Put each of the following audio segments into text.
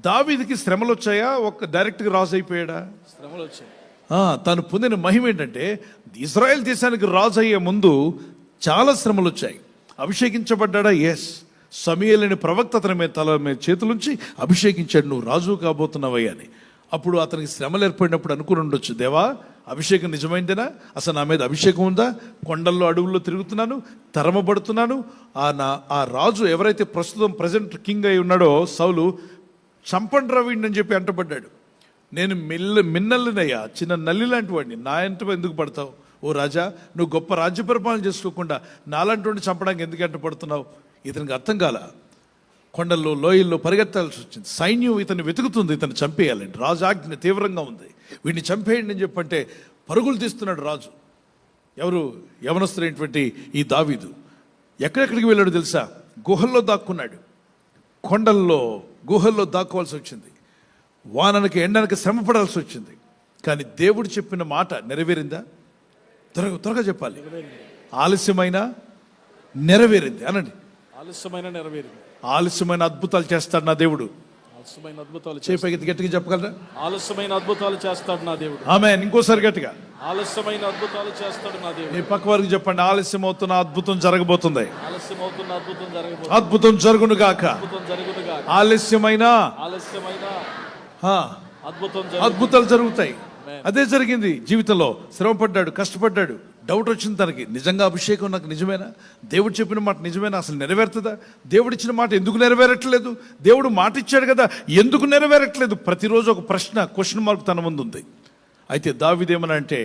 దావీదుకి శ్రమలు వచ్చాయా? డైరెక్ట్గా రాజు అయిపోయాడా? శ్రమలు వచ్చాయి. తను పొందిన మహిమ ఏంటంటే ఇజ్రాయెల్ దేశానికి రాజు అయ్యే ముందు చాలా శ్రమలు వచ్చాయి. అభిషేకించబడ్డా? ఎస్. సమూయేలు అనే ప్రవక్త అతని మీద తల మీద చేతులుంచి అభిషేకించాడు, నువ్వు రాజు కాబోతున్నావయ్యా అని. అప్పుడు అతనికి శ్రమలు ఏర్పడినప్పుడు అనుకుని ఉండొచ్చు, దేవా అభిషేకం నిజమైందేనా? అసలు నా మీద అభిషేకం ఉందా? కొండల్లో అడవుల్లో తిరుగుతున్నాను, తరమబడుతున్నాను. ఆ రాజు ఎవరైతే ప్రస్తుతం ప్రజెంట్ కింగ్ అయి ఉన్నాడో సౌలు, చంపండి రవీణ్ అని చెప్పి అంటపడ్డాడు. నేను మిన్నల్లినయ్యా, చిన్న నల్లి లాంటి వాడిని, నా ఎంట ఎందుకు పడతావు? ఓ రాజా, నువ్వు గొప్ప రాజ్య పరిపాలన చేసుకోకుండా నాలాంటి వాడిని చంపడానికి ఎందుకు ఎంటపడుతున్నావు? ఇతనికి అర్థం కాల. కొండల్లో లోయల్లో పరిగెత్తాల్సి వచ్చింది. సైన్యం ఇతన్ని వెతుకుతుంది, ఇతను చంపేయాలండి. రాజు ఆజ్ఞ తీవ్రంగా ఉంది, వీడిని చంపేయండి అని చెప్పంటే పరుగులు తీస్తున్నాడు రాజు. ఎవరు? యవనస్తులైనటువంటి ఈ దావీదు. ఎక్కడెక్కడికి వెళ్ళాడు తెలుసా? గుహల్లో దాక్కున్నాడు. కొండల్లో గుహల్లో దాక్కోవాల్సి వచ్చింది. వాననకి ఎండనకి శ్రమ పడాల్సి వచ్చింది. కానీ దేవుడు చెప్పిన మాట నెరవేరిందా? త్వరగా చెప్పాలి. ఆలస్యమైన నెరవేరింది అనండి. ఆలస్యమైన నెరవేరింది. ఆలస్యమైన అద్భుతాలు చేస్తాడు నా దేవుడు. ఆలస్యమైన అద్భుతాలు గట్టిగా చెప్పగలరా? ఆలస్యమైన అద్భుతాలు చేస్తాడు నా దేవుడు. ఆమేన్. ఇంకోసారి గట్టిగా, ఆలస్యమైన అద్భుతాలు చేస్తాడు నా దేవుడు. మీ పక్క వారికి చెప్పండి, ఆలస్యం అవుతున్న అద్భుతం జరగబోతుంది. ఆలస్యం అవుతున్న అద్భుతం జరగబోతుంది. అద్భుతం జరుగును గాక. అద్భుతం జరుగును గాక. ఆలస్యమైన అద్భుతాలు జరుగుతాయి. అదే జరిగింది జీవితంలో. శ్రమపడ్డాడు, కష్టపడ్డాడు, డౌట్ వచ్చింది తనకి. నిజంగా అభిషేకం నాకు నిజమేనా? దేవుడు చెప్పిన మాట నిజమేనా? అసలు నెరవేరుతుందా? దేవుడు ఇచ్చిన మాట ఎందుకు నెరవేరట్లేదు? దేవుడు మాట ఇచ్చాడు కదా, ఎందుకు నెరవేరట్లేదు? ప్రతిరోజు ఒక ప్రశ్న, క్వశ్చన్ మార్క్ తన ముందు ఉంది. అయితే దావీదు ఏమని అంటే,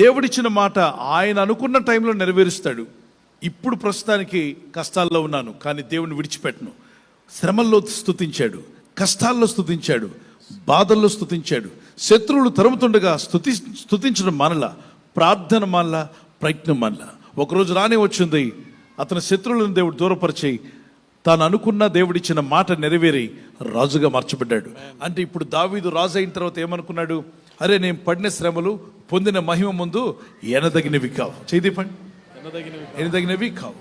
దేవుడిచ్చిన మాట ఆయన అనుకున్న టైంలో నెరవేరుస్తాడు. ఇప్పుడు ప్రస్తుతానికి కష్టాల్లో ఉన్నాను, కానీ దేవుని విడిచిపెట్టను. శ్రమల్లో స్తుతించాడు, కష్టాల్లో స్తుతించాడు, బాధల్లో స్తుతించాడు. శత్రువులు తరుముతుండగా స్తుతించడం మనలా, ప్రార్థన మనలా, ప్రయత్నం మనలా. ఒకరోజు రానే వచ్చింది, అతని శత్రువులను దేవుడు దూరపరిచి తాను అనుకున్న దేవుడిచ్చిన మాట నెరవేరి రాజుగా మార్చబడ్డాడు. అంటే ఇప్పుడు దావీదు రాజు అయిన తర్వాత ఏమనుకున్నాడు? అరే, నేను పడిన శ్రమలు, పొందిన మహిమ ముందు ఎనదగినవి కావు. చేయి దీపండి, ఎనదగినవి కావు.